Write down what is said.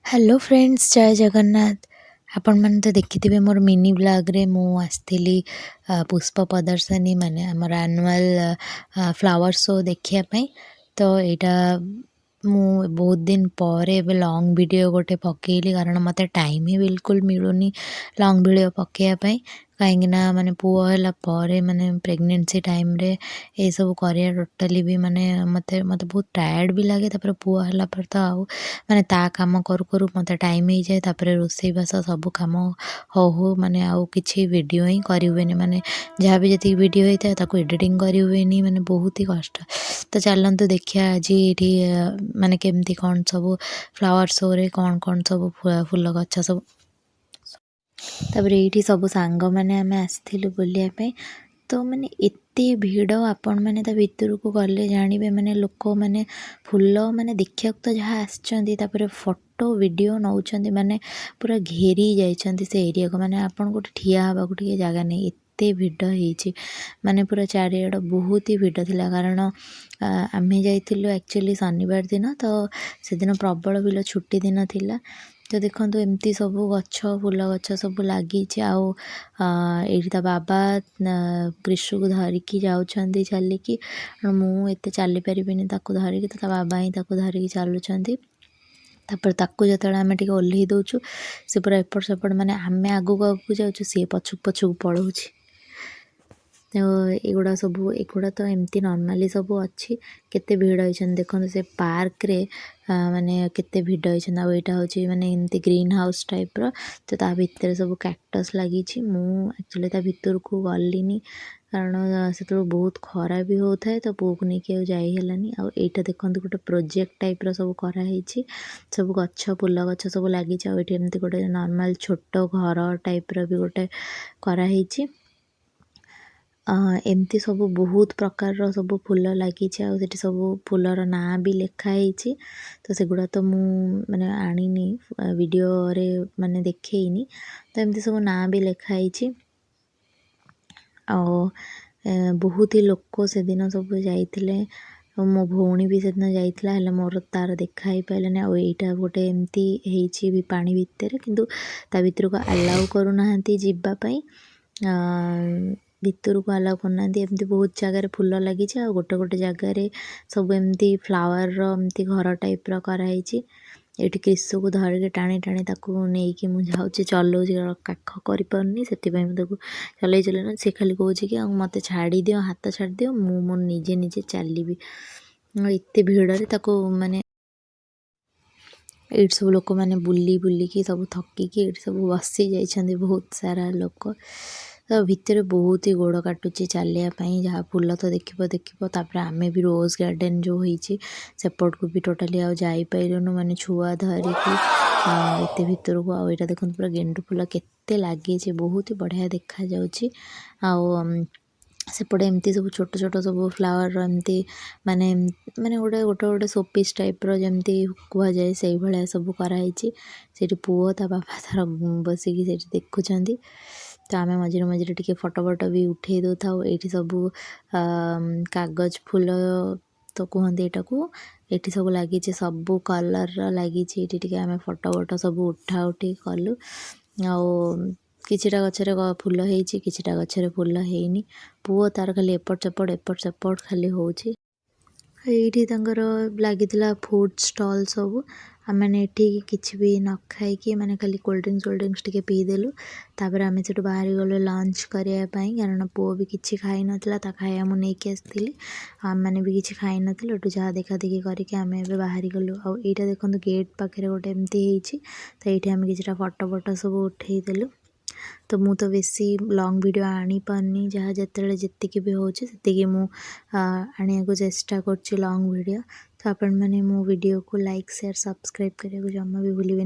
Hello friends, जय जगन्नाथ। आपण मैंने तो देखिथिबे मोर मिनी ब्लॉग रे मु आसथिली पुष्प प्रदर्शनी माने हमर एनुअल फ्लावर शो देखिया पई। तो एटा मु बहुत दिन पर एबे लॉन्ग वीडियो गोटे पकेइली, कारण मते टाइम ही बिल्कुल मिलुनी लॉन्ग वीडियो पकेया पई। कहीं माने पुओ होला परे माने प्रेग्नेंसी टाइम रे ए सब करिया टोटली भी माने मते मते बहुत टायर्ड भी लागे। तापर पुओ होला पर तो आउ माने ता काम करू करू मते टाइम ही जाए। तापर रोसई बास सब काम हो हो माने आउ किछि वीडियो ही करि हुएनी, माने जहाँ भी जति वीडियो होता है ताको एडिटिंग करि हुएनी, माने बहुत ही कष्ट। तो चलतु देखिया आज ये माने केमती कौन सब फ्लावर शो रे कौन कौन सब फूल गछ सब। तापर ये सब सांग मैंने आम आसलु बुलायापी। तो माने एते भिड़ आपण मैंने ता भितर को गले जानवे, माने लोक माने फूल माने देखा तो जहाँ आसचंदी तापर फोटो वीडियो नौचंदी, माने पूरा घेरी जाइछंती से एरिया को। माने आपण गोटे ठिया हवा को ठीक जगह नहीं, एते भिड़ होइछि। माने पूरा चारिआड बहुत ही भिड़ थिला, कारण आमे जाइथिलु एक्चुअली शनिवार दिन, तो से दिन प्रबल भिड़ छुट्टी दिन थिला। तो देखो एमती सब गछ फूल गछ सब लगी। आउ ये बाबा कृष्ण को धरिकी जाऊँगी चलिकी, मुझे चली पारिनी ताको धरिकी। तो बाबा ही ताको धरिकी चलुँच। तापर ताको जो आम टे ओह्लई दौचु से पूरा एपट सेपट, माने आमे आगू आगू जाऊँ सी पछक पछक पलाऊँच। तो एगुड़ा सब एगुड़ा तो एमती नॉर्मली सब अच्छी केते भिड़ होइछन। देखो से पार्क रे माने केते भिड़ होइछन। आ एटा होची माने एमती ग्रीन हाउस टाइप रो। तो ता भितर सब कैक्टस लगी छी। मु एक्चुअली ता भितर को गलिनी, कारण से बहुत खरा भी होता है, तो पुओ को लेकिन जाई हेलानी। आ एटा देखंतु गोटे प्रोजेक्ट टाइप रो सब करा हिची। सब गछ फूल गछ सब लगी छी। आ एठी एमती गोटे नॉर्मल छोटो घर टाइप रो भी गोटे करा हिची। एमती सब बहुत प्रकार सब फूल लगी। आठी सब फूलर ना भी लिखाई। तो सेगुड़ा तो मु माने आनीनी वीडियो रे माने देखैनी। तो एमती सब ना भी लिखाई। बहुत ही लोक से दिन सब जाइथिले। मो भौणी भी से दिन जाइथिला, हेले मोर तार देखा ही पाइलानी। आ एटा गोटे एमती हेइची भी पानी भितर, किंतु ता भितर को अलाउ करू नाहंती जिब्बा पई। भितर को अलाउ करना। एमती बहुत जगह फूल लगी। आ गोटे गोटे जगार सब एमती फ्लावर एमती घर टाइप कराई। एठी कृष्ण को धरिके टाणी टाणी ताकू नेइकी मु जाउची चलाउची, काख करि पारुनी। सेति पई ताकू चलै चलै ना से खाली कहूची कि मते छाड़ी दियो, हाथ छाड़ी दियो, मु मोर निजे निजे चलीबी। एते भिड़ रे ताकू माने एठी सब लोक माने बुली बुलिकी सब थकिकी एठी सब बसी जाइछन्ती बहुत सारा लोक। तो भितर बहुत ही गोड़ काटुची चलियापाई। जहाँ फूल तो देखिबो। तापर आमे भी रोज गार्डन जो होइची सेपट को भी टोटाली आउ जाई पाइलुनु, माने छुआ धरिकी एते भितर को। आ एटा देखन पूरा गेंडु फूल केते लागी छे, बहुत ही बढ़िया देखा जाउची। आउ सेपटे एमती सब छोट छोट सब फ्लावर एमती माने माने गोटे गोटे गोटे शोपीस टाइप रो जमती कुआ जाए से भाया सब कराई। सेठी पुओ ता बाबा तार बसिकी सेठी देखुछंती। तो आमे मझे मझे टिके फोटो फोटो भी उठे दो था। एठी सब कागज फूल तो कहते एटा को। एठी सब लगी सब कलर लगी। एठी टिके आमे फोटो फोटो सब उठा उठी कलु। आउ किछिटा गछरे फूल हेइची, किछिटा गछरे फूल हेइनी। पुओ तार खाली एपट सेपट खाली होउची। एठी तांकर लागिथिला फूड स्टॉल सब। आमे एठी किछि भी न खाइकी माने खाली कोल्ड ड्रिंक्स टिके पी देलु। तापर आमे सेठु बाहरी गलो लंच करिया पई, कारण पुओ भी किछि खाइ नथिला। ता खाया मु नेकी आस्थिली, आम माने भी किछि खाइ नथिलु। एठु जहा देखा देखी करिके आमे एबे बाहरी गलु। आ एटा देखंतु गेट पाखरे गोटे एमती हेइची। तो एठी आमे किछिटा फोटो फोटो सब उठेइ देलु। तो मु तो बेसी लॉन्ग वीडियो आनी पानी, जहाँ जिते जितकी भी होची सेतिकी मु आनिया को चेष्टा करछि लॉन्ग वीडियो। तो आपण माने मो वीडियो को लाइक शेयर सब्सक्राइब करिया को जम्मा भी भूलिबेनी।